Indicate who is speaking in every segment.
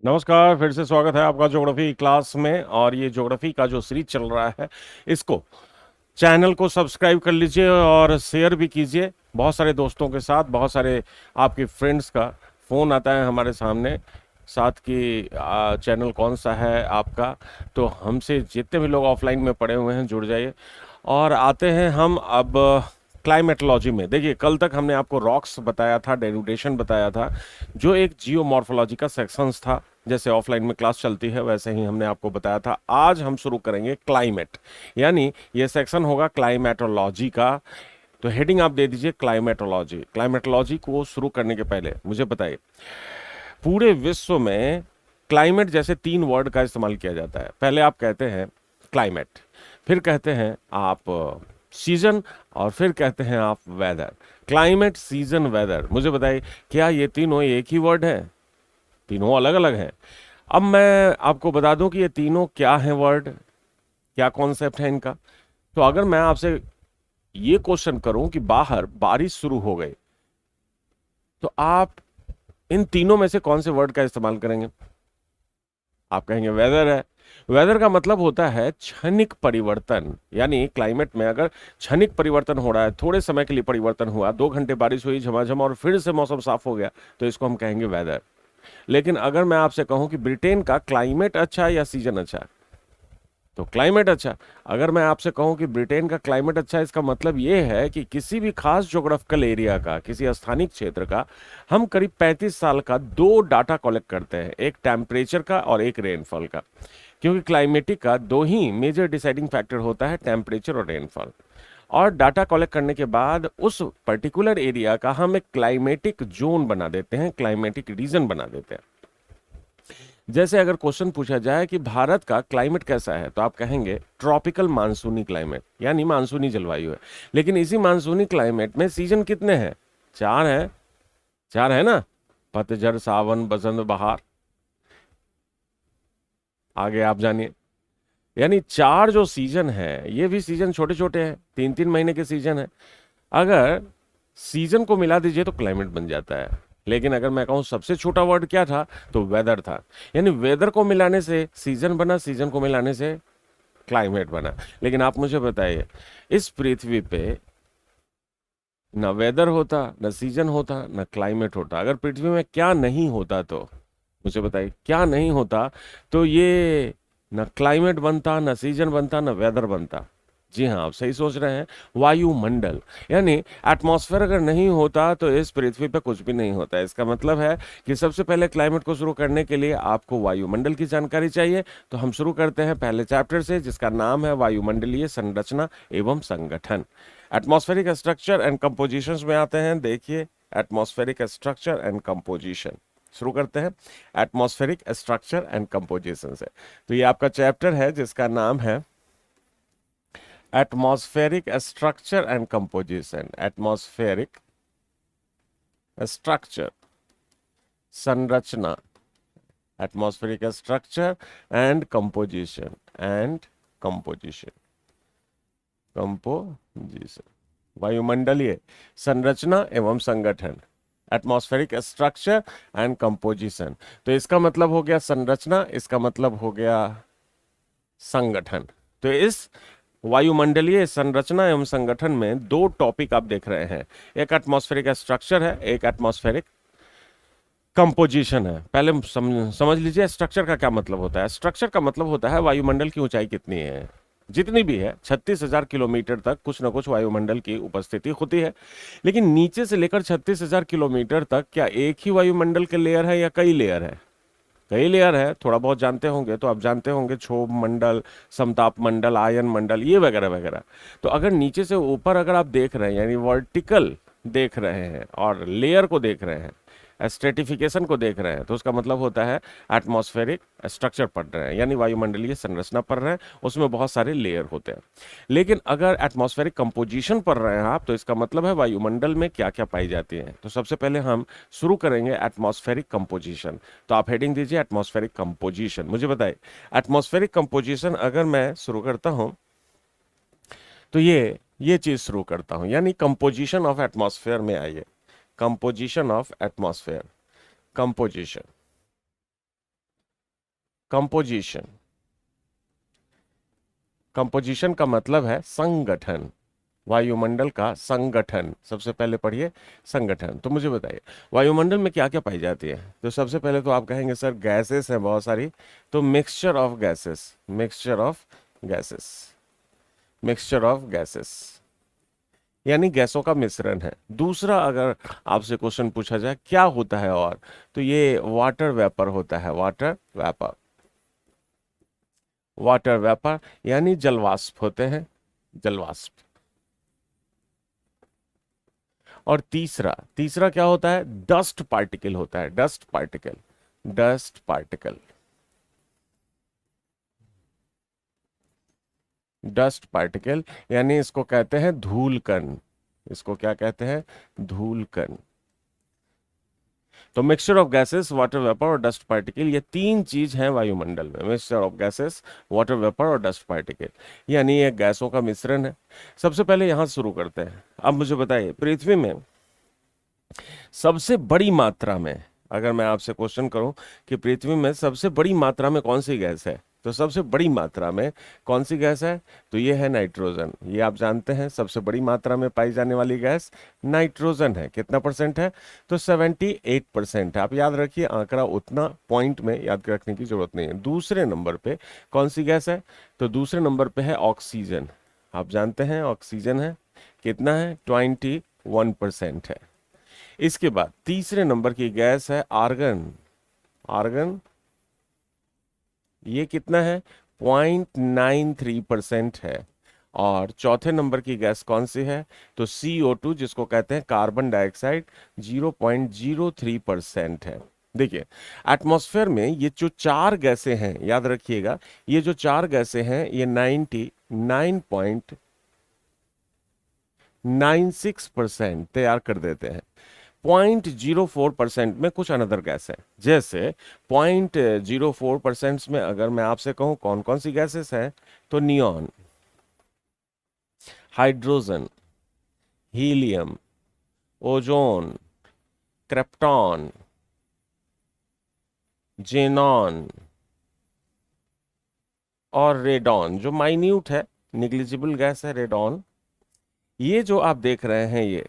Speaker 1: नमस्कार, फिर से स्वागत है आपका ज्योग्राफी क्लास में। और ये ज्योग्राफी का जो सीरीज चल रहा है, इसको चैनल को सब्सक्राइब कर लीजिए और शेयर भी कीजिए बहुत सारे दोस्तों के साथ। बहुत सारे आपके फ्रेंड्स का फ़ोन आता है हमारे सामने साथ कि चैनल कौन सा है आपका। तो हमसे जितने भी लोग ऑफलाइन में पढ़े हुए हैं जुड़ जाइए। और आते हैं हम अब क्लाइमेटोलॉजी में। देखिए, कल तक हमने आपको रॉक्स बताया था, डेनुडेशन बताया था, जो एक जियोमॉर्फोलॉजी का सेक्शंस था। जैसे ऑफलाइन में क्लास चलती है वैसे ही हमने आपको बताया था। आज हम शुरू करेंगे क्लाइमेट, यानी ये सेक्शन होगा क्लाइमेटोलॉजी का। तो हेडिंग आप दे दीजिए क्लाइमेटोलॉजी। क्लाइमेटोलॉजी को शुरू करने के पहले मुझे बताइए, पूरे विश्व में क्लाइमेट जैसे तीन वर्ड का इस्तेमाल किया जाता है। पहले आप कहते हैं क्लाइमेट, फिर कहते हैं आप सीजन, और फिर कहते हैं आप वेदर। Climate, season, weather. मुझे बताइए, क्या ये तीनों एक ही वर्ड है? तीनों अलग अलग हैं। अब मैं आपको बता दूं कि ये तीनों क्या हैं वर्ड, क्या कॉन्सेप्ट है इनका। तो अगर मैं आपसे ये क्वेश्चन करूं कि बाहर बारिश शुरू हो गई, तो आप इन तीनों में से कौन से वर्ड का इस्तेमाल करेंगे? आप कहेंगे वेदर है। वेदर का मतलब होता है क्षणिक परिवर्तन, यानी क्लाइमेट में अगर क्षणिक परिवर्तन हो रहा है, थोड़े समय के लिए परिवर्तन हुआ, 2 घंटे बारिश हुई झमाझम और फिर से मौसम साफ हो गया, तो इसको हम कहेंगे वेदर। लेकिन अगर मैं आपसे कहूं कि ब्रिटेन का क्लाइमेट अच्छा है या सीजन अच्छा है, तो क्लाइमेट अच्छा। अगर मैं आपसे कहूं कि ब्रिटेन का क्लाइमेट अच्छा है, इसका मतलब यह है कि किसी भी खास ज्योग्राफिकल एरिया का, किसी स्थानिक क्षेत्र का हम करीब 35 साल का दो डाटा कलेक्ट करते हैं, एक टेम्परेचर का और एक रेनफॉल का। क्योंकि क्लाइमेटिक का दो ही मेजर डिसाइडिंग फैक्टर होता है, टेम्परेचर और रेनफॉल। और डाटा कलेक्ट करने के बाद उस पर्टिकुलर एरिया का हम एक क्लाइमेटिक जोन बना देते हैं, क्लाइमेटिक रीजन बना देते हैं। जैसे अगर क्वेश्चन पूछा जाए कि भारत का क्लाइमेट कैसा है, तो आप कहेंगे ट्रॉपिकल मानसूनी क्लाइमेट, यानी मानसूनी जलवायु है। लेकिन इसी मानसूनी क्लाइमेट में सीजन कितने हैं? चार हैं। चार है ना? पतझड़, सावन, बसंत, बहार। आगे आप जानिए। यानी चार जो सीजन है, ये भी सीजन छोटे छोटे हैं, 3 3 महीने के सीजन है। अगर सीजन को मिला दीजिए तो क्लाइमेट बन जाता है। लेकिन अगर मैं कहूं सबसे छोटा वर्ड क्या था, तो वेदर था। यानी वेदर को मिलाने से सीजन बना, सीजन को मिलाने से क्लाइमेट बना। लेकिन आप मुझे बताइए, इस पृथ्वी पे ना वेदर होता, ना सीजन होता, ना क्लाइमेट होता, अगर पृथ्वी में क्या नहीं होता तो मुझे बताइए, क्या नहीं होता तो ये ना क्लाइमेट बनता, ना सीजन बनता, ना वेदर बनता। जी हाँ, आप सही सोच रहे हैं, वायुमंडल। यानी एटमॉस्फेयर अगर नहीं होता तो इस पृथ्वी पे कुछ भी नहीं होता। इसका मतलब है कि सबसे पहले क्लाइमेट को शुरू करने के लिए आपको वायुमंडल की जानकारी चाहिए। तो हम शुरू करते हैं पहले चैप्टर से, जिसका नाम है वायुमंडलीय संरचना एवं संगठन। एटमॉस्फेरिक स्ट्रक्चर एंड कंपोजिशंस में आते हैं। देखिए, एटमॉस्फेरिक स्ट्रक्चर एंड कंपोजिशन शुरू करते हैं एटमॉस्फेरिक स्ट्रक्चर एंड कंपोजिशन से। तो ये आपका चैप्टर है जिसका नाम है atmospheric structure and composition. Atmospheric structure, संरचना, atmospheric structure and composition, and composition, composition, वायुमंडलीय संरचना एवं संगठन, एटमॉस्फेरिक स्ट्रक्चर एंड कंपोजिशन। तो इसका मतलब हो गया संरचना, इसका मतलब हो गया संगठन। तो इस वायुमंडलीय संरचना एवं संगठन में दो टॉपिक आप देख रहे हैं, एक एटमॉस्फेरिक स्ट्रक्चर है, एक एटमॉस्फेरिक कंपोजिशन है। पहले समझ लीजिए स्ट्रक्चर का क्या मतलब होता है। स्ट्रक्चर का मतलब होता है वायुमंडल की ऊंचाई कितनी है, जितनी भी है 36,000 किलोमीटर तक कुछ ना कुछ वायुमंडल की उपस्थिति होती है। लेकिन नीचे से लेकर 36,000 किलोमीटर तक क्या एक ही वायुमंडल के लेयर है या कई लेयर है? कई लेयर है। थोड़ा बहुत जानते होंगे तो आप जानते होंगे क्षोभ मंडल, समताप मंडल, आयन मंडल, ये वगैरह वगैरह। तो अगर नीचे से ऊपर अगर आप देख रहे हैं, यानी वर्टिकल देख रहे हैं और लेयर को देख रहे हैं, स्ट्रेटिफिकेशन को देख रहे हैं, तो उसका मतलब होता है एटमॉस्फेरिक स्ट्रक्चर पढ़ रहे हैं, यानी वायुमंडलीय संरचना पढ़ रहे हैं, उसमें बहुत सारे लेयर होते हैं। लेकिन अगर एटमॉस्फेरिक कंपोजिशन पढ़ रहे हैं आप, तो इसका मतलब है वायुमंडल में क्या क्या पाई जाती है। तो सबसे पहले हम शुरू करेंगे एटमॉस्फेरिक कंपोजिशन। तो आप हेडिंग दीजिए एटमॉस्फेरिक कंपोजिशन। मुझे बताइए, एटमॉस्फेरिक कंपोजिशन अगर मैं शुरू करता हूं, तो ये चीज शुरू करता हूं, यानी कंपोजिशन ऑफ एटमॉस्फेयर में आइए। Composition of atmosphere, composition. Composition. Composition का मतलब है संगठन, वायुमंडल का संगठन। सबसे पहले पढ़िए संगठन। तो मुझे बताइए वायुमंडल में क्या क्या पाई जाती है। तो सबसे पहले तो आप कहेंगे सर गैसेस हैं बहुत सारी, तो mixture of gases, mixture of gases, mixture of gases यानी गैसों का मिश्रण है। दूसरा अगर आपसे क्वेश्चन पूछा जाए क्या होता है और, तो ये वाटर वेपर होता है, वाटर वेपर, वाटर वेपर यानी जलवाष्प होते हैं, जलवाष्प। और तीसरा, तीसरा क्या होता है, डस्ट पार्टिकल होता है, dust particle, dust particle, dust particle यानी इसको कहते हैं धूल कण, इसको क्या कहते हैं, धूल कण। तो mixture of gases, water vapour और डस्ट पार्टिकल, ये तीन चीज हैं वायुमंडल में, mixture of gases, water vapour और डस्ट पार्टिकल, यानी ये गैसों का मिश्रण है। सबसे पहले यहां शुरू करते हैं। अब मुझे बताइए पृथ्वी में सबसे बड़ी मात्रा में, अगर मैं आपसे क्वेश्चन करूं कि पृथ्वी में सबसे बड़ी मात्रा में कौन सी गैस है, तो सबसे बड़ी मात्रा में कौन सी गैस है, तो ये है नाइट्रोजन। ये आप जानते हैं सबसे बड़ी मात्रा में पाई जाने वाली गैस नाइट्रोजन है। कितना परसेंट है, तो 78% है। आप याद रखिए, आंकड़ा उतना पॉइंट में याद रखने की जरूरत नहीं है। दूसरे नंबर पे कौन सी गैस है, तो दूसरे नंबर पे है ऑक्सीजन। आप जानते हैं ऑक्सीजन है, कितना है, 21% है। इसके बाद तीसरे नंबर की गैस है आर्गन, आर्गन ये कितना है, 0.93% है। और चौथे नंबर की गैस कौन सी है, तो CO2 जिसको कहते हैं कार्बन डाइऑक्साइड, 0.03% है। देखिए एटमॉस्फेयर में ये जो चार गैसें हैं, याद रखिएगा, ये जो चार गैसें हैं ये 99.96% तैयार कर देते हैं। 0.04% में कुछ अनदर गैस है। जैसे 0.04% में अगर मैं आपसे कहूं कौन कौन सी गैसेस हैं, तो neon, hydrogen, helium, ozone, krypton, xenon और रेडॉन, जो माइन्यूट है, निग्लिजिबल गैस है रेडॉन। ये जो आप देख रहे हैं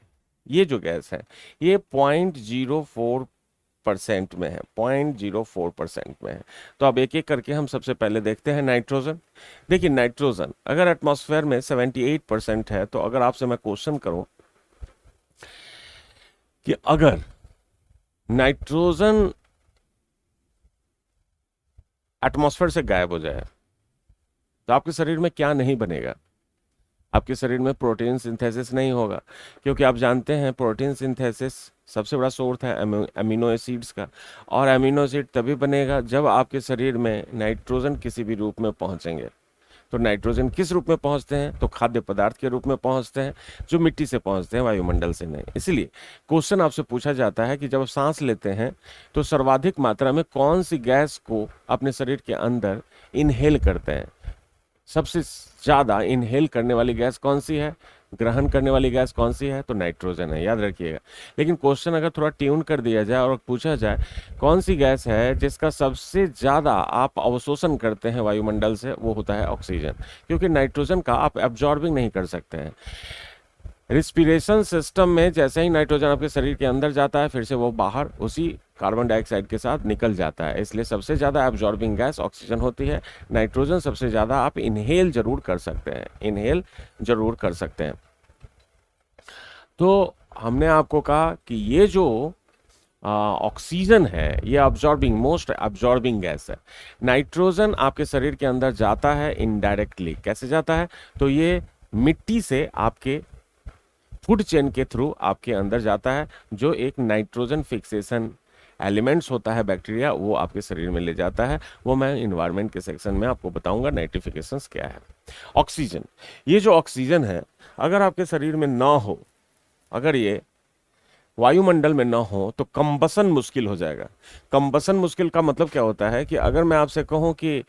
Speaker 1: ये जो गैस है ये 0.04% में है, 0.04% में है। तो अब एक एक करके हम सबसे पहले देखते हैं नाइट्रोजन। देखिए नाइट्रोजन अगर एटमॉस्फेयर में 78% है, तो अगर आपसे मैं क्वेश्चन करूं कि अगर नाइट्रोजन एटमॉस्फेयर से गायब हो जाए तो आपके शरीर में क्या नहीं बनेगा, आपके शरीर में प्रोटीन सिंथेसिस नहीं होगा। क्योंकि आप जानते हैं प्रोटीन सिंथेसिस सबसे बड़ा सोर्स है अमीनो एसिड्स का, और अमीनो एसिड तभी बनेगा जब आपके शरीर में नाइट्रोजन किसी भी रूप में पहुंचेंगे। तो नाइट्रोजन किस रूप में पहुंचते हैं, तो खाद्य पदार्थ के रूप में पहुंचते हैं, जो मिट्टी से पहुंचते हैं, वायुमंडल से नहीं। इसलिए क्वेश्चन आपसे पूछा जाता है कि जब सांस लेते हैं तो सर्वाधिक मात्रा में कौन सी गैस को अपने शरीर के अंदर इनहेल करते हैं। सबसे ज्यादा इनहेल करने वाली गैस कौन सी है, ग्रहण करने वाली गैस कौन सी है, तो नाइट्रोजन है, याद रखिएगा। लेकिन क्वेश्चन अगर थोड़ा ट्यून कर दिया जाए और पूछा जाए कौन सी गैस है जिसका सबसे ज्यादा आप अवशोषण करते हैं वायुमंडल से, वो होता है ऑक्सीजन। क्योंकि नाइट्रोजन का आप एब्जॉर्बिंग नहीं कर सकते हैं। रिस्पिरेशन सिस्टम में जैसे ही नाइट्रोजन आपके शरीर के अंदर जाता है, फिर से वो बाहर उसी कार्बन डाइऑक्साइड के साथ निकल जाता है। इसलिए सबसे ज़्यादा एब्जॉर्बिंग गैस ऑक्सीजन होती है। नाइट्रोजन सबसे ज़्यादा आप इनहेल जरूर कर सकते हैं, इनहेल जरूर कर सकते हैं। तो हमने आपको कहा कि ये जो ऑक्सीजन है ये अब्जॉर्बिंग, मोस्ट अब्जॉर्बिंग गैस है। नाइट्रोजन आपके शरीर के अंदर जाता है इनडायरेक्टली। कैसे जाता है, तो ये मिट्टी से आपके फूड चेन के थ्रू आपके अंदर जाता है। जो एक नाइट्रोजन फिक्सेशन एलिमेंट्स होता है बैक्टीरिया, वो आपके शरीर में ले जाता है। वो मैं इन्वायरमेंट के सेक्शन में आपको बताऊंगा नाइट्रिफिकेशंस क्या है। ऑक्सीजन, ये जो ऑक्सीजन है अगर आपके शरीर में ना हो, अगर ये वायुमंडल में ना हो, तो कंबसन मुश्किल हो जाएगा। कंबसन मुश्किल का मतलब क्या होता है कि अगर मैं आपसे कहूं कि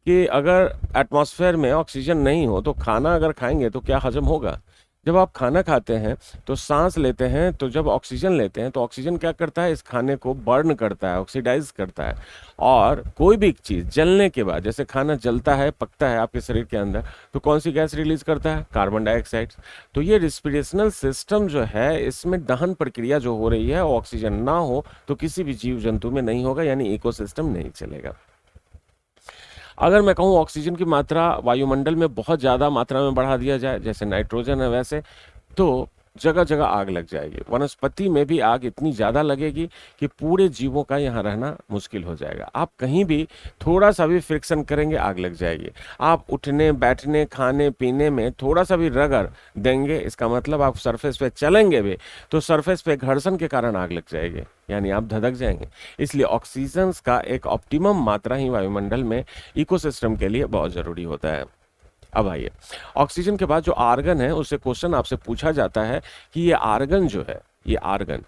Speaker 1: अगर एटमॉस्फेयर में ऑक्सीजन नहीं हो तो खाना अगर खाएंगे तो क्या हजम होगा, जब आप खाना खाते हैं तो सांस लेते हैं, तो जब ऑक्सीजन लेते हैं तो ऑक्सीजन क्या करता है, इस खाने को बर्न करता है, ऑक्सीडाइज करता है। और कोई भी चीज़ जलने के बाद, जैसे खाना जलता है, पकता है आपके शरीर के अंदर, तो कौन सी गैस रिलीज करता है, कार्बन डाइऑक्साइड। तो ये रिस्पिरेशनल सिस्टम जो है, इसमें दहन प्रक्रिया जो हो रही है, ऑक्सीजन ना हो तो किसी भी जीव जंतु में नहीं होगा, यानी इकोसिस्टम नहीं चलेगा। अगर मैं कहूँ ऑक्सीजन की मात्रा वायुमंडल में बहुत ज़्यादा मात्रा में बढ़ा दिया जाए, जैसे नाइट्रोजन है वैसे, तो जगह जगह आग लग जाएगी। वनस्पति में भी आग इतनी ज़्यादा लगेगी कि पूरे जीवों का यहाँ रहना मुश्किल हो जाएगा। आप कहीं भी थोड़ा सा भी फ्रिक्शन करेंगे, आग लग जाएगी। आप उठने बैठने खाने पीने में थोड़ा सा भी रगड़ देंगे, इसका मतलब आप सरफेस पे चलेंगे भी तो सरफेस पे घर्षण के कारण आग लग जाएगी, यानी आप धधक जाएंगे। इसलिए ऑक्सीजन का एक ऑप्टिमम मात्रा ही वायुमंडल में इकोसिस्टम के लिए बहुत ज़रूरी होता है। अब आइए, ऑक्सीजन के बाद जो आर्गन है उससे क्वेश्चन आपसे पूछा जाता है कि ये आर्गन जो है, ये आर्गन,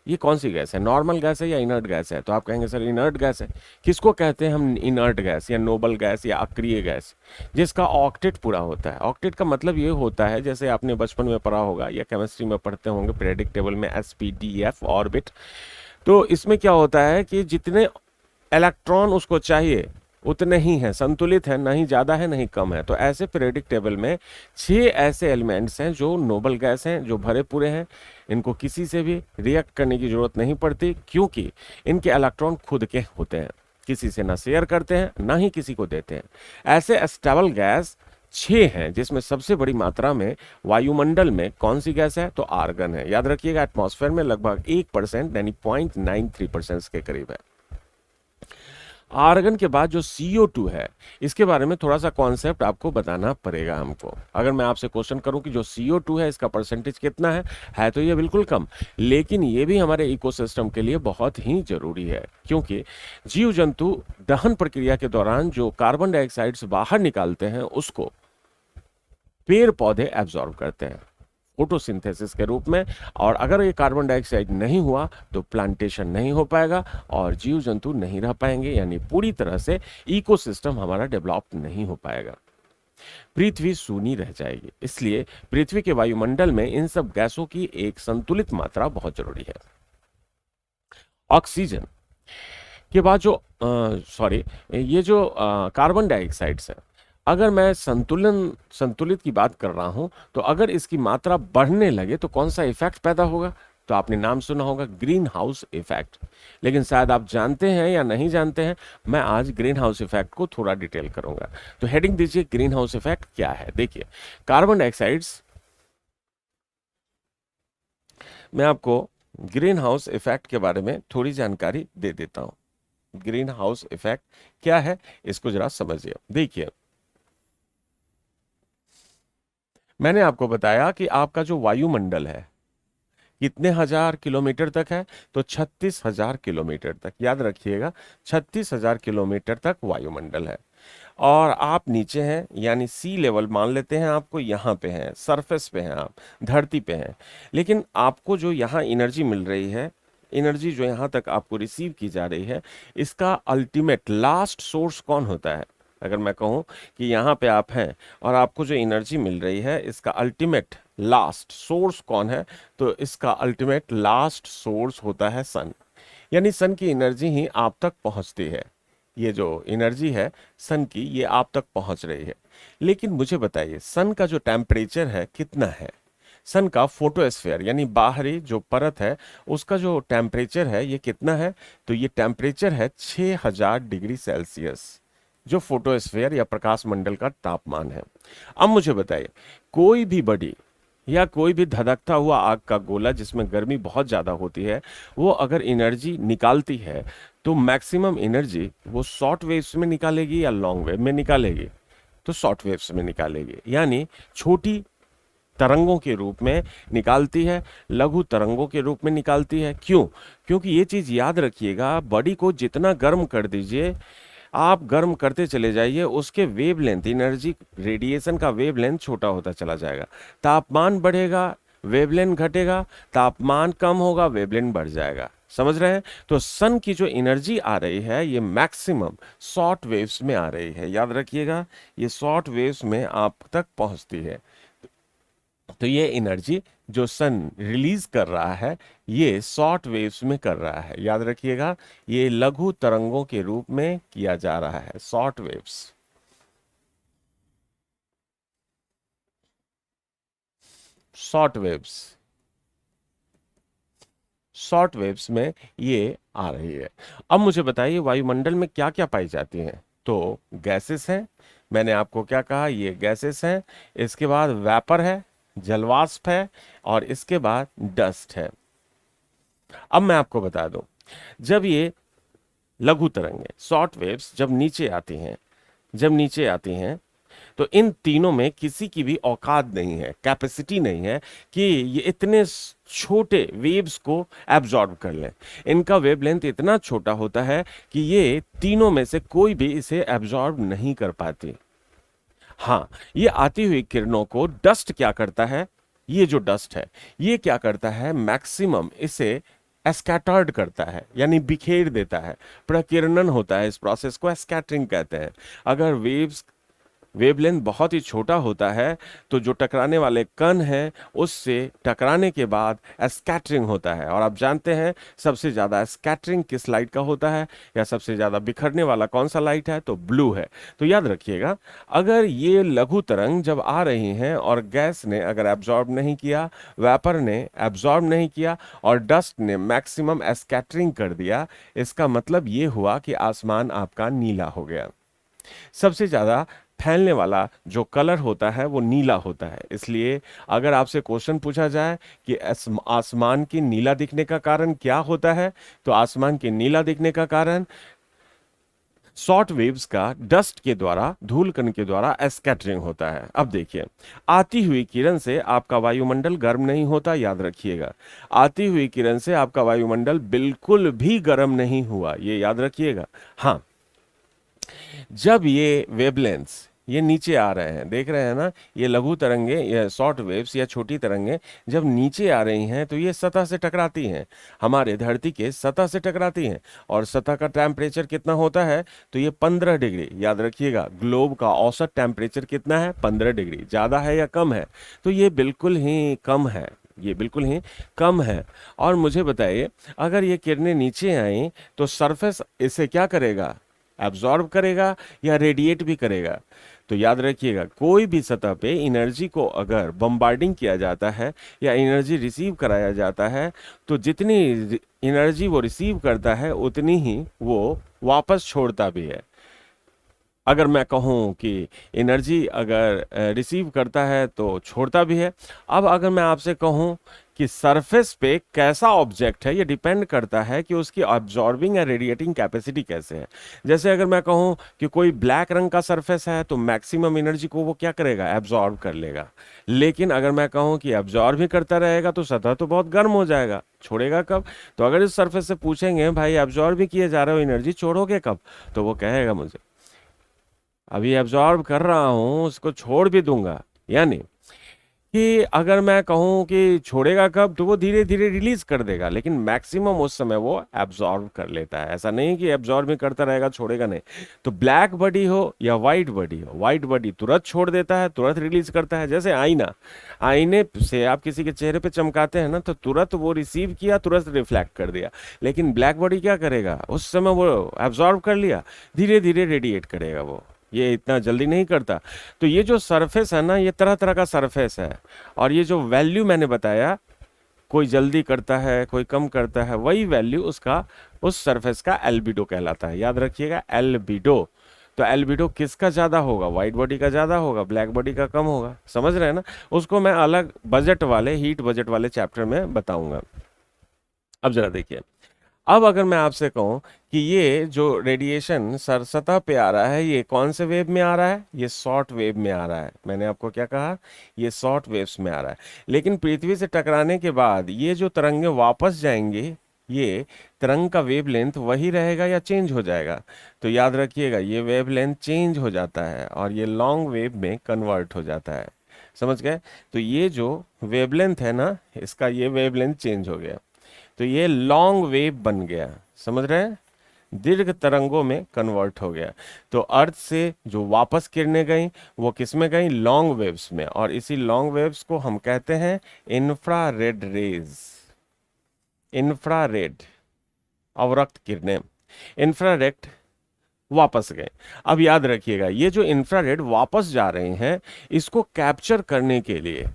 Speaker 1: ये कौन सी गैस है, नॉर्मल गैस है या इनर्ट गैस है। तो आप कहेंगे सर इनर्ट गैस है। किसको कहते हैं हम इनर्ट गैस या नोबल गैस या अक्रिय गैस, जिसका ऑक्टेट पूरा होता है। ऑक्टेट का मतलब ये होता है, जैसे आपने बचपन में पढ़ा होगा या केमिस्ट्री में पढ़ते होंगे पीरियोडिक टेबल में, sp-df ऑर्बिट। तो इसमें क्या होता है कि जितने इलेक्ट्रॉन उसको चाहिए उतने ही हैं, संतुलित है, नहीं ज़्यादा है नहीं कम है। तो ऐसे पीरियोडिक टेबल में 6 ऐसे एलिमेंट्स हैं जो नोबल गैस हैं, जो भरे पूरे हैं। इनको किसी से भी रिएक्ट करने की ज़रूरत नहीं पड़ती, क्योंकि इनके इलेक्ट्रॉन खुद के होते हैं, किसी से ना शेयर करते हैं ना ही किसी को देते हैं। ऐसे स्टेबल गैस 6 हैं, जिसमें सबसे बड़ी मात्रा में वायुमंडल में कौन सी गैस है, तो आर्गन है। याद रखिएगा, एटमॉस्फेयर में लगभग 1% यानी 0.93% के करीब है। आर्गन के बाद जो CO2 है, इसके बारे में थोड़ा सा कॉन्सेप्ट आपको बताना पड़ेगा हमको। अगर मैं आपसे क्वेश्चन करूं कि जो CO2 है इसका परसेंटेज कितना है तो ये बिल्कुल कम, लेकिन ये भी हमारे इकोसिस्टम के लिए बहुत ही जरूरी है, क्योंकि जीव जंतु दहन प्रक्रिया के दौरान जो कार्बन डाइऑक्साइड से बाहर निकालते हैं उसको पेड़ पौधे एब्जॉर्ब करते हैं फोटोसिंथेसिस के रूप में। और अगर ये कार्बन डाइऑक्साइड नहीं हुआ तो प्लांटेशन नहीं हो पाएगा और जीव जंतु नहीं रह पाएंगे, यानी पूरी तरह से इकोसिस्टम हमारा डेवलप नहीं हो पाएगा, पृथ्वी सूनी रह जाएगी। इसलिए पृथ्वी के वायुमंडल में इन सब गैसों की एक संतुलित मात्रा बहुत जरूरी है। ऑक्सीजन के बाद जो ये जो कार्बन डाइऑक्साइड है, अगर मैं संतुलित की बात कर रहा हूं, तो अगर इसकी मात्रा बढ़ने लगे तो कौन सा इफेक्ट पैदा होगा, तो आपने नाम सुना होगा ग्रीन हाउस इफेक्ट। लेकिन शायद आप जानते हैं या नहीं जानते हैं, मैं आज ग्रीन हाउस इफेक्ट को थोड़ा डिटेल करूंगा। तो हेडिंग दीजिए, ग्रीन हाउस इफेक्ट क्या है। देखिए, कार्बन डाइऑक्साइड्स, मैं आपको ग्रीन हाउस इफेक्ट के बारे में थोड़ी जानकारी दे देता हूं। ग्रीन हाउस इफेक्ट क्या है, इसको जरा समझिए। देखिए, मैंने आपको बताया कि आपका जो वायुमंडल है कितने हजार किलोमीटर तक है, तो 36,000 किलोमीटर तक। याद रखिएगा, 36,000 किलोमीटर तक वायुमंडल है। और आप नीचे हैं, यानी सी लेवल मान लेते हैं आपको, यहाँ पे हैं, सरफेस पे हैं, आप धरती पे हैं। लेकिन आपको जो यहाँ एनर्जी मिल रही है, एनर्जी जो यहाँ तक आपको रिसीव की जा रही है, इसका अल्टीमेट लास्ट सोर्स कौन होता है। अगर मैं कहूँ कि यहाँ पे आप हैं और आपको जो एनर्जी मिल रही है, इसका अल्टीमेट लास्ट सोर्स कौन है, तो इसका अल्टीमेट लास्ट सोर्स होता है सन। यानी सन की एनर्जी ही आप तक पहुंचती है। ये जो एनर्जी है सन की, ये आप तक पहुंच रही है। लेकिन मुझे बताइए, सन का जो टेम्परेचर है कितना है। सन का फोटोस्फेयर यानी बाहरी जो परत है, उसका जो टेम्परेचर है ये कितना है, तो ये टेम्परेचर है 6000 डिग्री सेल्सियस, जो फोटोस्फेयर या प्रकाश मंडल का तापमान है। अब मुझे बताइए, कोई भी बड़ी या कोई भी धधकता हुआ आग का गोला जिसमें गर्मी बहुत ज़्यादा होती है, वो अगर एनर्जी निकालती है तो मैक्सिमम एनर्जी वो शॉर्ट वेव्स में निकालेगी या लॉन्ग वेव में निकालेगी, तो शॉर्ट वेव्स में निकालेगी, यानी छोटी तरंगों के रूप में निकालती है, लघु तरंगों के रूप में निकालती है। क्यों? क्योंकि ये चीज़ याद रखिएगा, बॉडी को जितना गर्म कर दीजिए, आप गर्म करते चले जाइए, उसके वेवलेंथ, एनर्जी रेडिएशन का वेवलेंथ छोटा होता चला जाएगा। तापमान बढ़ेगा, वेवलेंथ घटेगा, तापमान कम होगा, वेवलेंथ बढ़ जाएगा। समझ रहे हैं? तो सन की जो एनर्जी आ रही है ये मैक्सिमम शॉर्ट वेव्स में आ रही है। याद रखिएगा, ये शॉर्ट वेव्स में आप तक पहुंचती है। तो ये एनर्जी जो सन रिलीज कर रहा है ये शॉर्ट वेव्स में कर रहा है। याद रखिएगा, ये लघु तरंगों के रूप में किया जा रहा है, short waves. Short waves, short waves में ये आ रही है। अब मुझे बताइए वायुमंडल में क्या क्या पाई जाती हैं। तो गैसेस हैं, मैंने आपको क्या कहा, ये गैसेस हैं। इसके बाद वेपर है, जलवाष्प है, और इसके बाद डस्ट है। अब मैं आपको बता दूं, जब ये लघु तरंगें शॉर्ट वेव्स जब नीचे आती हैं, जब नीचे आती हैं, तो इन तीनों में किसी की भी औकात नहीं है, कैपेसिटी नहीं है कि ये इतने छोटे वेव्स को एब्जॉर्ब कर लें। इनका वेवलेंथ इतना छोटा होता है कि ये तीनों में से कोई भी इसे एब्जॉर्ब नहीं कर पाती। हाँ, ये आती हुई किरणों को डस्ट क्या करता है, ये जो डस्ट है ये क्या करता है, मैक्सिमम इसे स्कैटर्ड करता है, यानी बिखेर देता है। प्रकीर्णन होता है, इस प्रोसेस को स्कैटरिंग कहते हैं। अगर वेवलेंथ बहुत ही छोटा होता है तो जो टकराने वाले कण हैं उससे टकराने के बाद स्कैटरिंग होता है। और आप जानते हैं सबसे ज़्यादा स्कैटरिंग किस लाइट का होता है, या सबसे ज़्यादा बिखरने वाला कौन सा लाइट है, तो ब्लू है। तो याद रखिएगा, अगर ये लघु तरंग जब आ रही हैं और गैस ने अगर एब्जॉर्ब नहीं किया, वेपर ने एब्जॉर्ब नहीं किया, और डस्ट ने मैक्सिमम स्कैटरिंग कर दिया, इसका मतलब ये हुआ कि आसमान आपका नीला हो गया। सबसे ज्यादा फैलने वाला जो कलर होता है वो नीला होता है। इसलिए अगर आपसे क्वेश्चन पूछा जाए कि आसमान की नीला दिखने का कारण क्या होता है, तो आसमान के नीला दिखने का कारण शॉर्ट वेव्स का डस्ट के द्वारा, धूल कण के द्वारा स्कैटरिंग होता है। अब देखिए, आती हुई किरण से आपका वायुमंडल गर्म नहीं होता, याद रखिएगा। आती हुई किरण से आपका वायुमंडल बिल्कुल भी गर्म नहीं हुआ, ये याद रखिएगा। हाँ, जब ये वेवलेंथ्स ये नीचे आ रहे हैं, देख रहे हैं ना, ये लघु तरंगे या शॉर्ट वेव्स या छोटी तरंगे जब नीचे आ रही हैं तो ये सतह से टकराती हैं, हमारे धरती के सतह से टकराती हैं। और सतह का टेम्परेचर कितना होता है, तो ये 15 डिग्री। याद रखिएगा, ग्लोब का औसत टेम्परेचर कितना है, 15 डिग्री। ज़्यादा है या कम है, तो ये बिल्कुल ही कम है, ये बिल्कुल ही कम है। और मुझे बताइए, अगर ये किरणें नीचे आईं तो सरफेस इसे क्या करेगा, एब्जॉर्ब करेगा या रेडिएट भी करेगा। तो याद रखिएगा, कोई भी सतह पे एनर्जी को अगर बम्बार्डिंग किया जाता है या एनर्जी रिसीव कराया जाता है, तो जितनी एनर्जी वो रिसीव करता है उतनी ही वो वापस छोड़ता भी है। अगर मैं कहूँ कि एनर्जी अगर रिसीव करता है तो छोड़ता भी है। अब अगर मैं आपसे कहूँ कि सरफेस पे कैसा ऑब्जेक्ट है, ये डिपेंड करता है कि उसकी ऑब्जॉर्बिंग या रेडिएटिंग कैपेसिटी कैसे है। जैसे अगर मैं कहूँ कि कोई ब्लैक रंग का सरफेस है तो मैक्सिमम एनर्जी को वो क्या करेगा, एब्जॉर्ब कर लेगा। लेकिन अगर मैं कहूँ कि एब्जॉर्ब ही करता रहेगा तो सतह तो बहुत गर्म हो जाएगा, छोड़ेगा कब। तो अगर इस सरफेस से पूछेंगे भाई एब्जॉर्ब भी किए जा रहे हो एनर्जी, छोड़ोगे कब, तो वो कहेगा मुझे अभी एब्जॉर्ब कर रहा हूं, उसको छोड़ भी दूंगा। यानी कि अगर मैं कहूं कि छोड़ेगा कब, तो वो धीरे धीरे रिलीज कर देगा, लेकिन मैक्सिमम उस समय वो एब्जॉर्ब कर लेता है। ऐसा नहीं कि एब्जॉर्ब ही करता रहेगा, छोड़ेगा नहीं। तो ब्लैक बॉडी हो या वाइट बॉडी हो, वाइट बॉडी तुरंत छोड़ देता है, तुरंत रिलीज करता है। जैसे आईना, आईने से आप किसी के चेहरे पे चमकाते हैं ना, तो तुरंत वो रिसीव किया, तुरंत रिफ्लेक्ट कर दिया। लेकिन ब्लैक बॉडी क्या करेगा, उस समय वो एब्जॉर्ब कर लिया, धीरे धीरे रेडिएट करेगा वो, ये इतना जल्दी नहीं करता। तो ये जो सरफेस है ना, ये तरह तरह का सरफेस है। और ये जो वैल्यू मैंने बताया, कोई जल्दी करता है कोई कम करता है, वही वैल्यू उसका, उस सरफेस का एल्बिडो कहलाता है। याद रखिएगा, एल्बिडो। तो एल्बिडो किसका ज्यादा होगा, व्हाइट बॉडी का ज्यादा होगा, ब्लैक बॉडी का कम होगा। समझ रहे हैं ना, उसको मैं अलग बजट वाले, हीट बजट वाले चैप्टर में बताऊंगा। अब जरा देखिए, अब अगर मैं आपसे कहूं कि ये जो रेडिएशन सर सतह पे आ रहा है, ये कौन से वेव में आ रहा है, ये शॉर्ट वेव में आ रहा है। मैंने आपको क्या कहा, ये शॉर्ट वेव्स में आ रहा है। लेकिन पृथ्वी से टकराने के बाद ये जो तरंगे वापस जाएंगी, ये तरंग का वेवलेंथ वही रहेगा या चेंज हो जाएगा। तो याद रखिएगा, ये वेवलेंथ चेंज हो जाता है और ये लॉन्ग वेव में कन्वर्ट हो जाता है। समझ गए। तो ये जो वेवलेंथ है ना, इसका ये वेवलेंथ चेंज हो गया, तो ये लॉन्ग वेव बन गया। समझ रहे हैं, दीर्घ तरंगों में कन्वर्ट हो गया। तो अर्थ से जो वापस किरणें गई वो किस में गई, लॉन्ग वेव्स में, और इसी लॉन्ग वेव्स को हम कहते हैं इंफ्रारेड रेज। इंफ्रारेड अवरक्त किरणें, इंफ्रारेड वापस गए। अब याद रखिएगा ये जो इंफ्रारेड वापस जा रहे हैं इसको कैप्चर करने के लिए,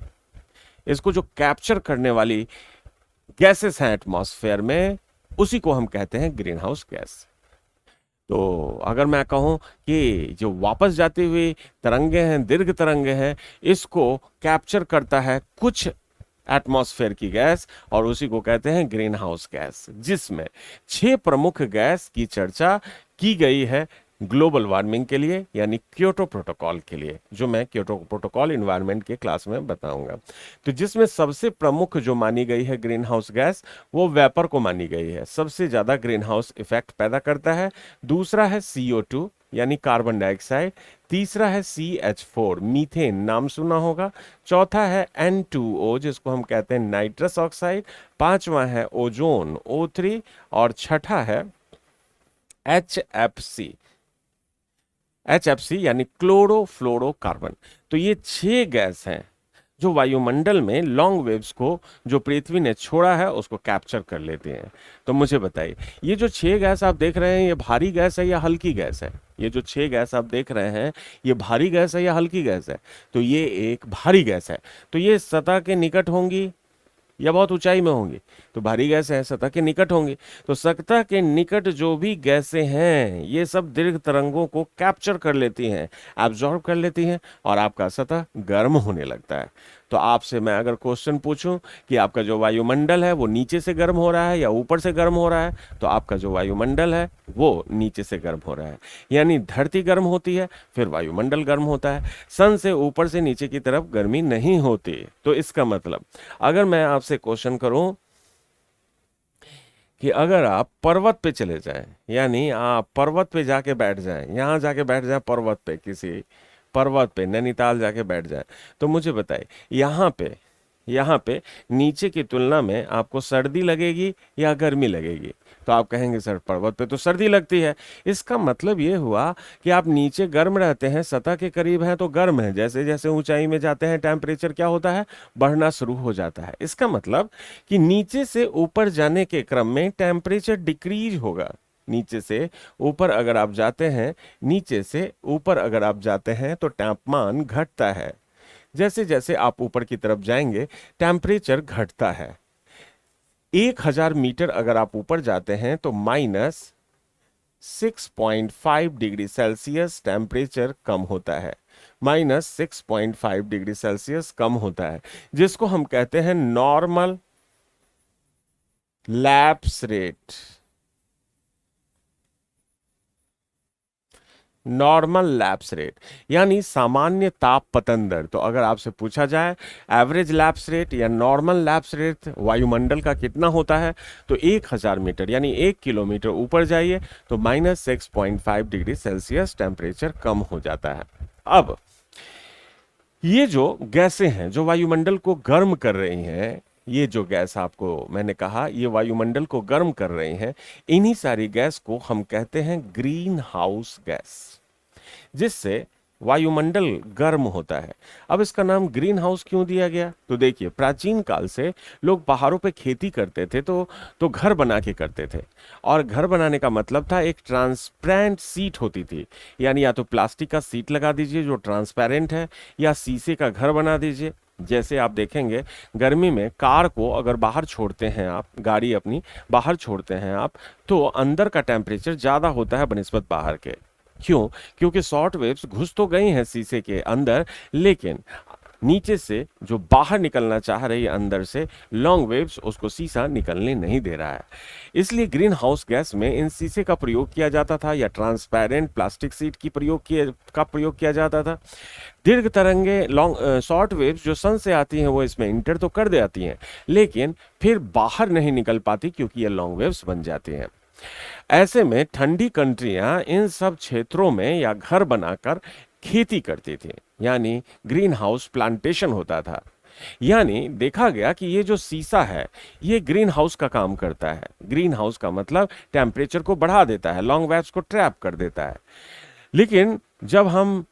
Speaker 1: इसको जो कैप्चर करने वाली गैसेस हैं एटमॉस्फेयर में, उसी को हम कहते हैं ग्रीन हाउस गैस। तो अगर मैं कहूं कि जो वापस जाती हुई तरंगे हैं, दीर्घ तरंगे हैं, इसको कैप्चर करता है कुछ एटमॉस्फेयर की गैस और उसी को कहते हैं ग्रीन हाउस गैस, जिसमें 6 प्रमुख गैस की चर्चा की गई है ग्लोबल वार्मिंग के लिए, यानी क्योटो प्रोटोकॉल के लिए, जो मैं क्योटो प्रोटोकॉल इन्वायरमेंट के क्लास में बताऊंगा। तो जिसमें सबसे प्रमुख जो मानी गई है ग्रीन हाउस गैस वो वेपर को मानी गई है, सबसे ज्यादा ग्रीन हाउस इफेक्ट पैदा करता है। दूसरा है CO2 यानी कार्बन डाइऑक्साइड, तीसरा है CH4 मीथेन, नाम सुना होगा, चौथा है N2O जिसको हम कहते हैं नाइट्रस ऑक्साइड, पांचवा है ओजोन O3 और छठा है HFC यानी क्लोरोफ्लोरोकार्बन। तो ये 6 गैस हैं जो वायुमंडल में लॉन्ग वेव्स को जो पृथ्वी ने छोड़ा है उसको कैप्चर कर लेते हैं। तो मुझे बताइए ये जो 6 गैस आप देख रहे हैं ये भारी गैस है या हल्की गैस है? ये जो 6 गैस आप देख रहे हैं ये भारी गैस है या हल्की गैस है? तो ये एक भारी गैस है। तो ये सतह के निकट होंगी या बहुत ऊंचाई में होंगी? तो भारी गैस है, सतह के निकट होंगी। तो सतह के निकट जो भी गैसें हैं ये सब दीर्घ तरंगों को कैप्चर कर लेती हैं, एब्जॉर्ब कर लेती हैं और आपका सतह गर्म होने लगता है। तो आपसे मैं अगर क्वेश्चन पूछूं कि आपका जो वायुमंडल है वो नीचे से गर्म हो रहा है या ऊपर से गर्म हो रहा है, तो आपका जो वायुमंडल है वो नीचे से गर्म हो रहा है, यानी धरती गर्म होती है फिर वायुमंडल गर्म होता है। सन से ऊपर से नीचे की तरफ गर्मी नहीं होती। तो इसका मतलब अगर मैं आपसे क्वेश्चन करूं कि अगर आप पर्वत पे चले जाएं, यानी आप पर्वत पे जाके बैठ जाएं, यहां जाके बैठ जाएं पर्वत पे, किसी पर्वत पे नैनीताल जाके बैठ जाएं, तो मुझे बताइए यहाँ पे नीचे की तुलना में आपको सर्दी लगेगी या गर्मी लगेगी? तो आप कहेंगे सर पर्वत पे तो सर्दी लगती है। इसका मतलब ये हुआ कि आप नीचे गर्म रहते हैं, सतह के करीब हैं तो गर्म है, जैसे जैसे ऊंचाई में जाते हैं टेम्परेचर क्या होता है, बढ़ना शुरू हो जाता है। इसका मतलब कि नीचे से ऊपर जाने के क्रम में टेम्परेचर डिक्रीज होगा। नीचे से ऊपर अगर आप जाते हैं, नीचे से ऊपर अगर आप जाते हैं तो तापमान घटता है। जैसे जैसे आप ऊपर की तरफ जाएंगे टेम्परेचर घटता है। 1000 मीटर अगर आप ऊपर जाते हैं तो -6.5 डिग्री सेल्सियस टेम्परेचर कम होता है, -6.5 डिग्री सेल्सियस कम होता है, जिसको हम कहते हैं normal lapse rate. Normal lapse rate यानी सामान्य ताप पतन दर। तो अगर आपसे पूछा जाए एवरेज लैप्स रेट या नॉर्मल लैप्स रेट वायुमंडल का कितना होता है, तो 1000 मीटर यानी 1 किलोमीटर ऊपर जाइए तो -6.5 डिग्री सेल्सियस टेम्परेचर कम हो जाता है। अब ये जो गैसें हैं जो वायुमंडल को गर्म कर रही हैं, ये जो गैस आपको मैंने कहा ये वायुमंडल को गर्म कर रही हैं, इन्हीं सारी गैस को हम कहते हैं ग्रीन हाउस गैस, जिससे वायुमंडल गर्म होता है। अब इसका नाम ग्रीन हाउस क्यों दिया गया? तो देखिए प्राचीन काल से लोग पहाड़ों पे खेती करते थे तो घर बना के करते थे, और घर बनाने का मतलब था एक ट्रांसपेरेंट सीट होती थी, यानी या तो प्लास्टिक का सीट लगा दीजिए जो ट्रांसपेरेंट है या शीशे का घर बना दीजिए। जैसे आप देखेंगे गर्मी में कार को अगर बाहर छोड़ते हैं आप, गाड़ी अपनी बाहर छोड़ते हैं आप, तो अंदर का टेम्परेचर ज़्यादा होता है बनिस्बत बाहर के। क्यों? क्योंकि शॉर्ट वेव्स घुस तो गई हैं शीशे के अंदर, लेकिन नीचे से जो बाहर निकलना चाह रही है अंदर से लॉन्ग वेव्स, उसको शीशा निकलने नहीं दे रहा है। इसलिए ग्रीन हाउस गैस में इन शीशे का प्रयोग किया जाता था या ट्रांसपेरेंट प्लास्टिक सीट की प्रयोग किया जाता था। दीर्घ तरंगे लॉन्ग शॉर्ट वेव्स जो सन से आती हैं वो इसमें इंटर तो कर देती हैं, लेकिन फिर बाहर नहीं निकल पाती क्योंकि ये लॉन्ग वेव्स बन जाती हैं। ऐसे में ठंडी कंट्रियां इन सब क्षेत्रों में या घर बनाकर खेती करती थी, यानी ग्रीन हाउस प्लांटेशन होता था। यानी देखा गया कि ये जो सीसा है ये ग्रीन हाउस का काम करता है। ग्रीन हाउस का मतलब टेम्परेचर को बढ़ा देता है, लॉन्ग वेव्स को ट्रैप कर देता है। लेकिन जब हम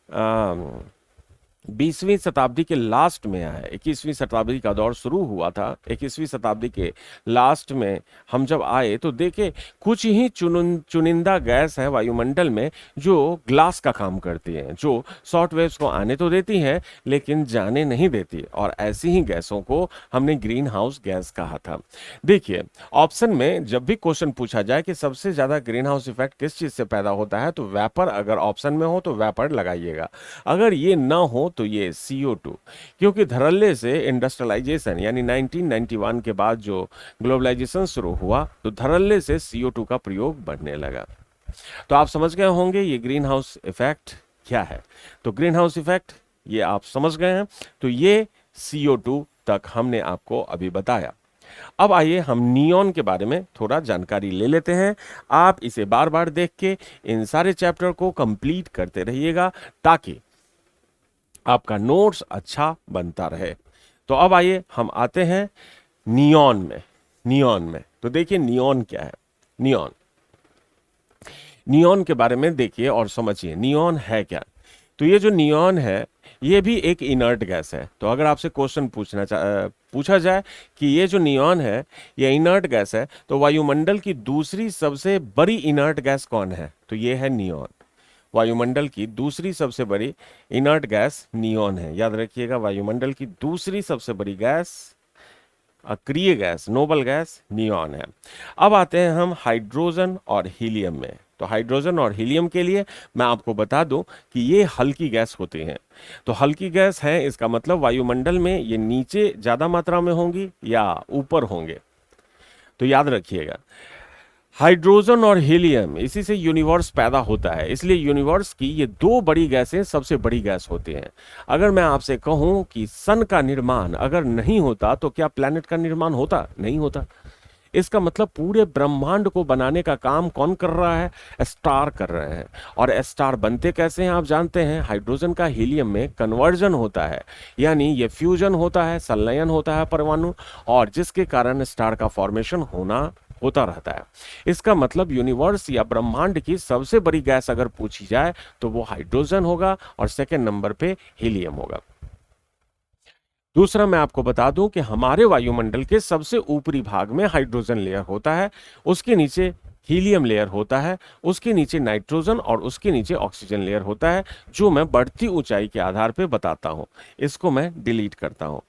Speaker 1: 20वीं शताब्दी के लास्ट में आए, 21वीं शताब्दी का दौर शुरू हुआ था, 21वीं शताब्दी के लास्ट में हम जब आए तो देखे कुछ ही चुनिंदा गैस है वायुमंडल में जो ग्लास का काम करती हैं, जो शॉर्ट वेव्स को आने तो देती हैं लेकिन जाने नहीं देती, और ऐसी ही गैसों को हमने ग्रीन हाउस गैस कहा था। देखिए, ऑप्शन में जब भी क्वेश्चन पूछा जाए कि सबसे ज्यादा ग्रीन हाउस इफेक्ट किस चीज से पैदा होता है, तो वेपर अगर ऑप्शन में हो तो वेपर लगाइएगा, अगर ये ना हो तो ये CO2। क्योंकि धड़ल्ले से इंडस्ट्रियलाइजेशन यानी 1991 के बाद जो ग्लोबलाइजेशन शुरू हुआ तो धड़ल्ले से CO2 का प्रयोग बढ़ने लगा। तो आप समझ गए होंगे ये ग्रीन हाउस इफेक्ट क्या है। तो ग्रीन हाउस इफेक्ट ये आप समझ गए हैं, तो ये CO2 तक हमने आपको अभी बताया। अब आइए हम नियॉन के बारे में थोड़ा जानकारी ले लेते हैं। आप इसे बार बार देख के इन सारे चैप्टर को कंप्लीट करते रहिएगा ताकि आपका नोट्स अच्छा बनता रहे। तो अब आइए हम आते हैं नियॉन में। नियॉन में तो देखिए नियॉन क्या है। नियॉन नियॉन के बारे में देखिए और समझिए नियॉन है क्या। तो ये जो नियॉन है ये भी एक इनर्ट गैस है। तो अगर आपसे क्वेश्चन पूछा जाए कि ये जो नियॉन है ये इनर्ट गैस है तो वायुमंडल की दूसरी सबसे बड़ी इनर्ट गैस कौन है, तो ये है नियॉन। वायुमंडल की दूसरी सबसे बड़ी इनर्ट गैस नियॉन है। याद रखिएगा, वायुमंडल की दूसरी सबसे बड़ी गैस, अक्रिय गैस, नोबल गैस नियॉन है। अब आते हैं हम हाइड्रोजन और हीलियम में। तो हाइड्रोजन और हीलियम के लिए मैं आपको बता दूं कि ये हल्की गैस होती हैं। तो हल्की गैस है इसका मतलब वायुमंडल में ये नीचे ज्यादा मात्रा में होंगी या ऊपर होंगे। तो याद रखिएगा, हाइड्रोजन और हीलियम, इसी से यूनिवर्स पैदा होता है, इसलिए यूनिवर्स की ये दो बड़ी गैसें सबसे बड़ी गैस होती हैं। अगर मैं आपसे कहूं कि सन का निर्माण अगर नहीं होता तो क्या प्लैनेट का निर्माण होता? नहीं होता। इसका मतलब पूरे ब्रह्मांड को बनाने का काम कौन कर रहा है? स्टार कर रहे हैं। और स्टार बनते कैसे हैं आप जानते हैं? हाइड्रोजन का हीलियम में कन्वर्जन होता है, यानी ये फ्यूजन होता है, संलयन होता है परमाणु, और जिसके कारण स्टार का फॉर्मेशन होता रहता है। इसका मतलब यूनिवर्स या ब्रह्मांड की सबसे बड़ी गैस अगर पूछी जाए तो वो हाइड्रोजन होगा और सेकंड नंबर पे हीलियम होगा। दूसरा मैं आपको बता दूं कि हमारे वायुमंडल के सबसे ऊपरी भाग में हाइड्रोजन लेयर होता है, उसके नीचे हीलियम लेयर होता है, उसके नीचे नाइट्रोजन और उसके नीचे ऑक्सीजन लेयर होता है, जो मैं बढ़ती ऊंचाई के आधार पर बताता हूं। इसको मैं डिलीट करता हूं।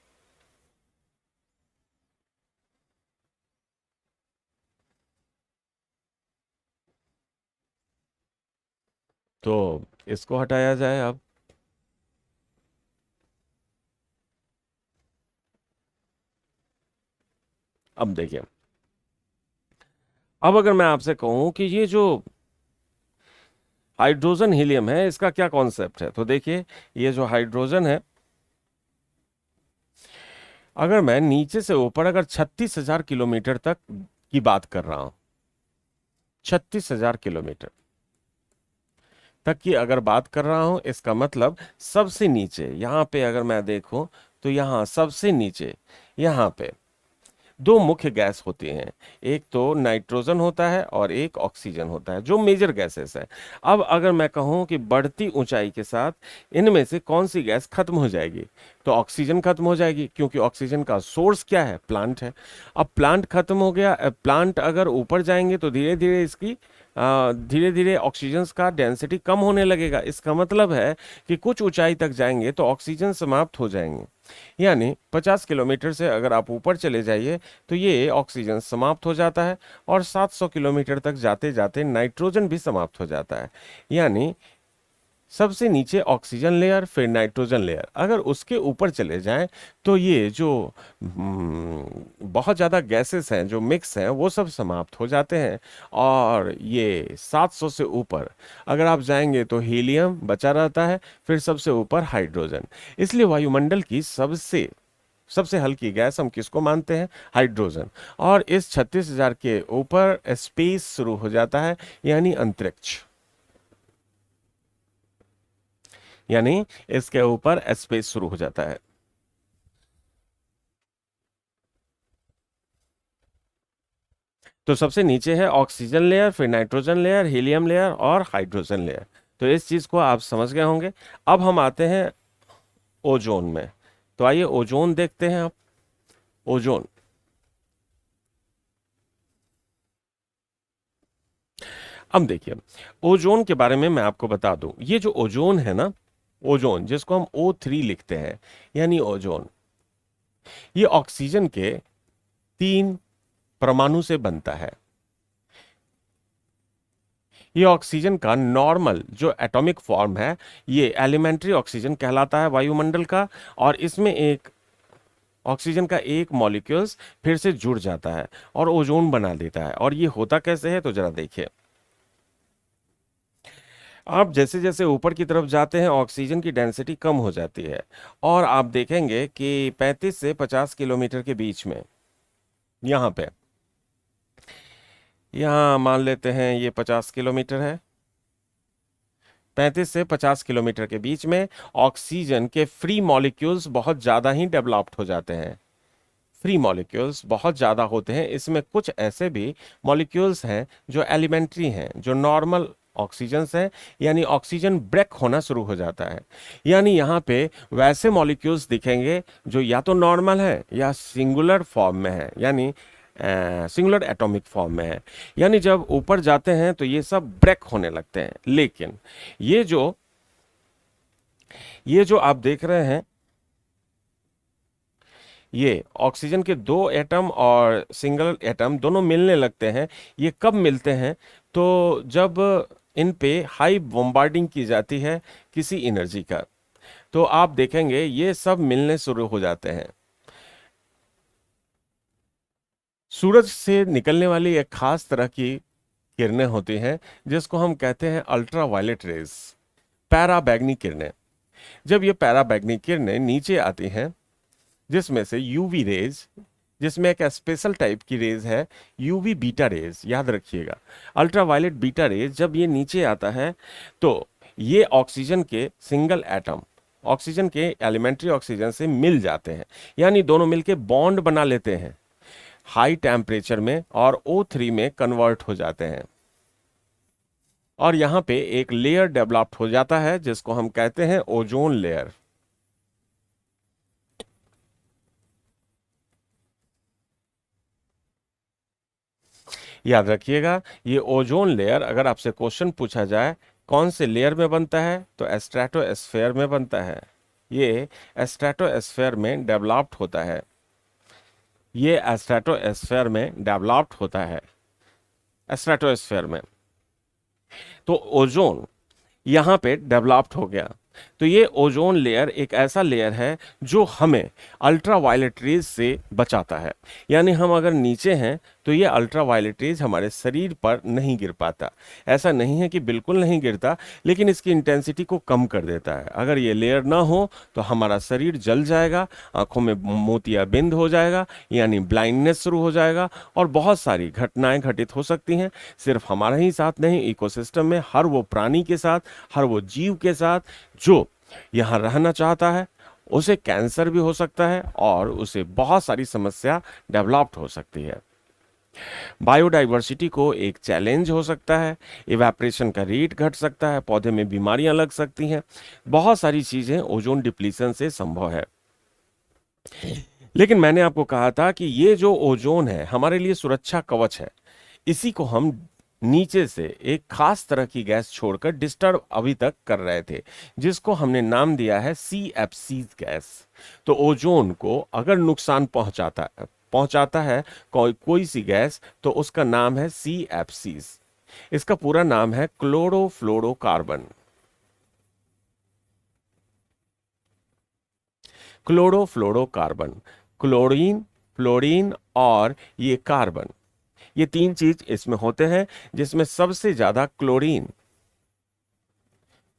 Speaker 1: तो इसको हटाया जाए। अब देखिए, अब अगर मैं आपसे कहूं कि ये जो हाइड्रोजन हीलियम है इसका क्या कॉन्सेप्ट है, तो देखिए ये जो हाइड्रोजन है, अगर मैं नीचे से ऊपर अगर 36,000 किलोमीटर तक की बात कर रहा हूं, 36,000 किलोमीटर तक की अगर बात कर रहा हूं, इसका मतलब सबसे नीचे यहां पे अगर मैं देखूं तो यहां सबसे नीचे यहां पे दो मुख्य गैस होती हैं, एक तो नाइट्रोजन होता है और एक ऑक्सीजन होता है, जो मेजर गैसेस है। अब अगर मैं कहूं कि बढ़ती ऊंचाई के साथ इनमें से कौन सी गैस खत्म हो जाएगी, तो ऑक्सीजन खत्म हो जाएगी, क्योंकि ऑक्सीजन का सोर्स क्या है? प्लांट है। अब प्लांट खत्म हो गया, प्लांट अगर ऊपर जाएंगे तो धीरे धीरे इसकी धीरे धीरे ऑक्सीजन का डेंसिटी कम होने लगेगा। इसका मतलब है कि कुछ ऊंचाई तक जाएंगे तो ऑक्सीजन समाप्त हो जाएंगे, यानी 50 किलोमीटर से अगर आप ऊपर चले जाइए तो ये ऑक्सीजन समाप्त हो जाता है, और 700 किलोमीटर तक जाते जाते नाइट्रोजन भी समाप्त हो जाता है। यानी सबसे नीचे ऑक्सीजन लेयर, फिर नाइट्रोजन लेयर, अगर उसके ऊपर चले जाएं तो ये जो बहुत ज़्यादा गैसेस हैं जो मिक्स हैं वो सब समाप्त हो जाते हैं। और ये 700 से ऊपर अगर आप जाएंगे तो हीलियम बचा रहता है, फिर सबसे ऊपर हाइड्रोजन। इसलिए वायुमंडल की सबसे सबसे हल्की गैस हम किसको मानते हैं? हाइड्रोजन। और इस 36,000 के ऊपर स्पेस शुरू हो जाता है, यानी अंतरिक्ष, यानी इसके ऊपर स्पेस शुरू हो जाता है। तो सबसे नीचे है ऑक्सीजन लेयर, फिर नाइट्रोजन लेयर, हीलियम लेयर और हाइड्रोजन लेयर। तो इस चीज को आप समझ गए होंगे। अब हम आते हैं ओजोन में। तो आइए ओजोन देखते हैं आप। ओजोन, अब देखिए, ओजोन के बारे में मैं आपको बता दूं, ये जो ओजोन है ना, ओजोन जिसको हम O3 लिखते हैं, यानी ओजोन, ये ऑक्सीजन के 3 परमाणु से बनता है। ये ऑक्सीजन का नॉर्मल जो एटॉमिक फॉर्म है, ये एलिमेंट्री ऑक्सीजन कहलाता है वायुमंडल का, और इसमें एक ऑक्सीजन का एक मॉलिक्यूल्स फिर से जुड़ जाता है और ओजोन बना देता है। और ये होता कैसे है, तो जरा देखिए। आप जैसे जैसे ऊपर की तरफ जाते हैं ऑक्सीजन की डेंसिटी कम हो जाती है, और आप देखेंगे कि 35 से 50 किलोमीटर के बीच में, यहाँ पे, यहाँ मान लेते हैं ये 50 किलोमीटर है, 35 से 50 किलोमीटर के बीच में ऑक्सीजन के फ्री मॉलिक्यूल्स बहुत ज़्यादा ही डेवलप्ड हो जाते हैं। फ्री मॉलिक्यूल्स बहुत ज़्यादा होते हैं। इसमें कुछ ऐसे भी मॉलिक्यूल्स हैं जो एलिमेंट्री हैं, जो नॉर्मल ऑक्सीजन है, यानी ऑक्सीजन ब्रेक होना शुरू हो जाता है। यानी यहाँ पे वैसे मॉलिक्यूल्स दिखेंगे जो या तो नॉर्मल है या सिंगुलर फॉर्म में है, यानी सिंगुलर एटॉमिक फॉर्म में है। यानी जब ऊपर जाते हैं तो ये सब ब्रेक होने लगते हैं। लेकिन ये जो ये जो आप देख रहे हैं, ये ऑक्सीजन के 2 एटम और सिंगल एटम दोनों मिलने लगते हैं। ये कब मिलते हैं, तो जब इन पे हाई बॉम्बार्डिंग की जाती है किसी एनर्जी का, तो आप देखेंगे ये सब मिलने शुरू हो जाते हैं। सूरज से निकलने वाली एक खास तरह की किरणें होती हैं जिसको हम कहते हैं अल्ट्रा वायलेट रेज, पैराबैंगनी किरणें। जब ये पैराबैंगनी किरणें नीचे आती हैं, जिसमें से यूवी रेज, जिसमें एक स्पेशल टाइप की रेज है यूवी बीटा रेज, याद रखिएगा। अल्ट्रावायलेट बीटा रेज जब ये नीचे आता है, तो ये ऑक्सीजन के सिंगल एटम, ऑक्सीजन के एलिमेंट्री ऑक्सीजन से मिल जाते हैं, यानी दोनों मिलके बॉन्ड बना लेते हैं हाई टेम्परेचर में, और O3 में कन्वर्ट हो जाते हैं। और यहाँ पे एक लेयर डेवलप्ड हो जाता है जिसको हम कहते हैं ओजोन लेयर। याद रखिएगा, ये ओजोन लेयर अगर आपसे क्वेश्चन पूछा जाए कौन से लेयर में बनता है, तो स्ट्रेटोस्फेयर में बनता है। ये स्ट्रेटोस्फेयर में डेवलप्ड होता है। ये स्ट्रेटोस्फेयर में डेवलप्ड होता है, स्ट्रेटोस्फेयर में। तो ओजोन यहाँ पे डेवलप्ड हो गया। तो ये ओजोन लेयर एक ऐसा लेयर है जो हमें अल्ट्रावायलेट रेज से बचाता है। यानी हम अगर नीचे हैं तो ये अल्ट्रावायलेट रेज हमारे शरीर पर नहीं गिर पाता। ऐसा नहीं है कि बिल्कुल नहीं गिरता, लेकिन इसकी इंटेंसिटी को कम कर देता है। अगर ये लेयर ना हो तो हमारा शरीर जल जाएगा, आंखों में मोतियाबिंद हो जाएगा, यानी ब्लाइंडनेस शुरू हो जाएगा, और बहुत सारी घटनाएं घटित हो सकती हैं। सिर्फ हमारे ही साथ नहीं, इकोसिस्टम में हर वो प्राणी के साथ, हर वो जीव के साथ जो यहाँ रहना चाहता है, उसे कैंसर भी हो सकता है और उसे बहुत सारी समस्या डेवलप्ड हो सकती है। बायोडाइवर्सिटी को एक चैलेंज हो सकता है, इवेपोरेशन का रेट घट सकता है, पौधे में बीमारियां लग सकती हैं। बहुत सारी चीजें ओजोन डिप्लीशन से संभव है। लेकिन मैंने आपको कहा था कि ये जो ओजोन है हमारे लिए सुरक्षा कवच है। इसी को हम नीचे से एक खास तरह की गैस छोड़कर डिस्टर्ब अभी तक कर रहे थे, जिसको हमने नाम दिया है CFC गैस। तो ओजोन को अगर नुकसान पहुंचाता है कोई सी गैस, तो उसका नाम है CFC। इसका पूरा नाम है क्लोरोफ्लोरोकार्बन। क्लोरोफ्लोरोकार्बन, क्लोरीन, फ्लोरीन और ये कार्बन, ये 3 चीज इसमें होते हैं, जिसमें सबसे ज्यादा क्लोरीन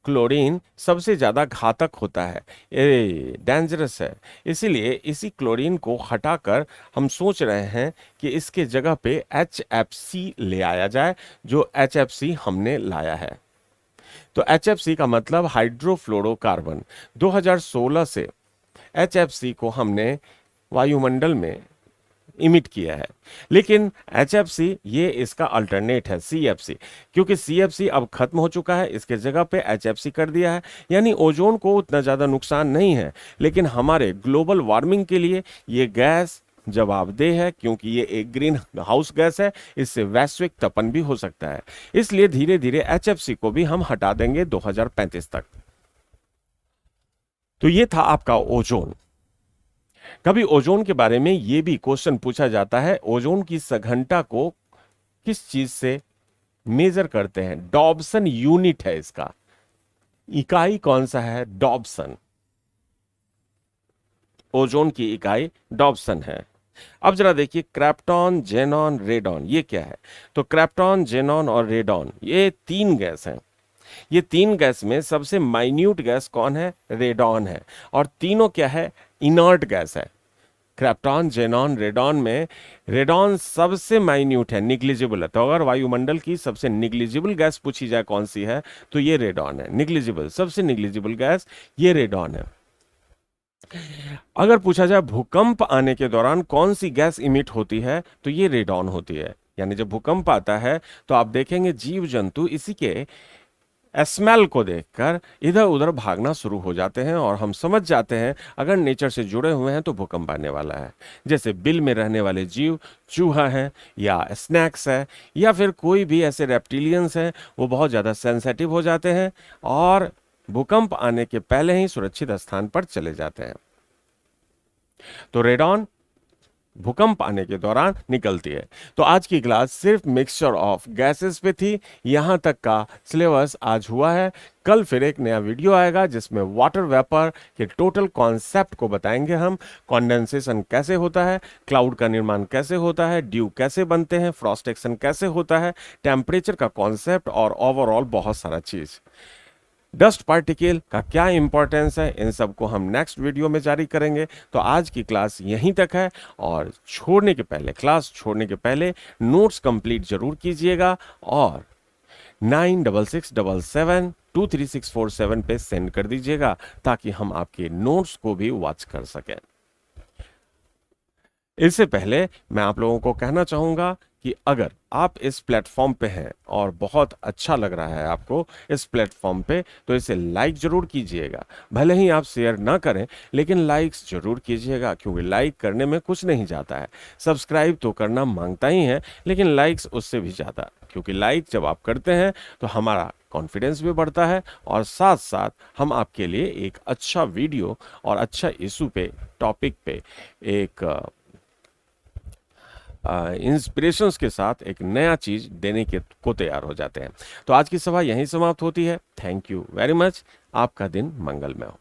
Speaker 1: क्लोरीन सबसे ज्यादा घातक होता है, ये डेंजरस है। इसीलिए इसी क्लोरीन को हटाकर हम सोच रहे हैं कि इसके जगह पे HFC ले आया जाए, जो HFC हमने लाया है। तो HFC का मतलब हाइड्रोफ्लोरोकार्बन। 2016 से HFC को हमने वायुमंडल में इमिट किया है। लेकिन HFC ये इसका अल्टरनेट है CFC, क्योंकि CFC अब खत्म हो चुका है, इसके जगह पे HFC कर दिया है। यानी ओजोन को उतना ज़्यादा नुकसान नहीं है, लेकिन हमारे ग्लोबल वार्मिंग के लिए ये गैस जवाबदेह है, क्योंकि ये एक ग्रीन हाउस गैस है, इससे वैश्विक तपन भी हो सकता है। इसलिए धीरे धीरे HFC को भी हम हटा देंगे 2035 तक। तो ये था आपका ओजोन। कभी ओजोन के बारे में ये भी क्वेश्चन पूछा जाता है, ओजोन की सघनता को किस चीज से मेजर करते हैं? डॉब्सन यूनिट है इसका, इकाई कौन सा है? डॉब्सन। ओजोन की इकाई डॉब्सन है। अब जरा देखिए, क्रेप्टॉन, जेनॉन, रेडॉन, ये क्या है? तो क्रेप्टॉन, जेनॉन और रेडॉन ये तीन गैस हैं। ये तीन गैस में सबसे माइन्यूट गैस कौन है? रेडॉन है। और तीनों क्या है? इनर्ट गैस है। क्रेप्टॉन, जेनॉन, रेडॉन में रेडॉन सबसे माइन्यूट है, निग्लिजिबल है। तो अगर वायुमंडल की सबसे निग्लिजिबल गैस पूछी जाए कौन सी है, तो ये रेडॉन है। निग्लिजिबल, सबसे निग्लिजिबल गैस ये रेडॉन है। अगर पूछा जाए भूकंप आने के दौरान कौन सी गैस इमिट होती है, तो ये रेडॉन होती है। यानी जब भूकंप आता है तो आप देखेंगे जीव जंतु इसी के स्मेल को देखकर इधर उधर भागना शुरू हो जाते हैं, और हम समझ जाते हैं अगर नेचर से जुड़े हुए हैं तो भूकंप आने वाला है। जैसे बिल में रहने वाले जीव, चूहा है या स्नैक्स है या फिर कोई भी ऐसे रेप्टिलियंस हैं, वो बहुत ज़्यादा सेंसिटिव हो जाते हैं और भूकंप आने के पहले ही सुरक्षित स्थान पर चले जाते हैं। तो रेडॉन भूकंप आने के दौरान निकलती है। तो आज की क्लास सिर्फ मिक्सचर ऑफ गैसेस पे थी। यहां तक का सिलेबस आज हुआ है। कल फिर एक नया वीडियो आएगा जिसमें वाटर वेपर के टोटल कॉन्सेप्ट को बताएंगे हम। कंडेंसेशन कैसे होता है, क्लाउड का निर्माण कैसे होता है, ड्यू कैसे बनते हैं, फ्रॉस्ट एक्शन कैसे होता है, टेम्परेचर का कॉन्सेप्ट और ओवरऑल बहुत सारा चीज। डस्ट पार्टिकल का क्या इंपॉर्टेंस है, इन सब को हम नेक्स्ट वीडियो में जारी करेंगे। तो आज की क्लास यहीं तक है, और क्लास छोड़ने के पहले नोट्स कंप्लीट जरूर कीजिएगा और 9667723647 पे सेंड कर दीजिएगा, ताकि हम आपके नोट्स को भी वॉच कर सकें। इससे पहले मैं आप लोगों को कहना चाहूंगा कि अगर आप इस प्लेटफॉर्म पे हैं और बहुत अच्छा लग रहा है आपको इस प्लेटफॉर्म पे, तो इसे लाइक जरूर कीजिएगा। भले ही आप शेयर ना करें, लेकिन लाइक्स जरूर कीजिएगा, क्योंकि लाइक करने में कुछ नहीं जाता है। सब्सक्राइब तो करना मांगता ही है, लेकिन लाइक्स उससे भी ज़्यादा, क्योंकि लाइक जब आप करते हैं तो हमारा कॉन्फिडेंस भी बढ़ता है, और साथ साथ हम आपके लिए एक अच्छा वीडियो और अच्छा इशू पे, टॉपिक पे एक इंस्पिरेशंस के साथ एक नया चीज देने के को तैयार हो जाते हैं। तो आज की सभा यहीं समाप्त होती है। Thank you very much. आपका दिन मंगलमय हो।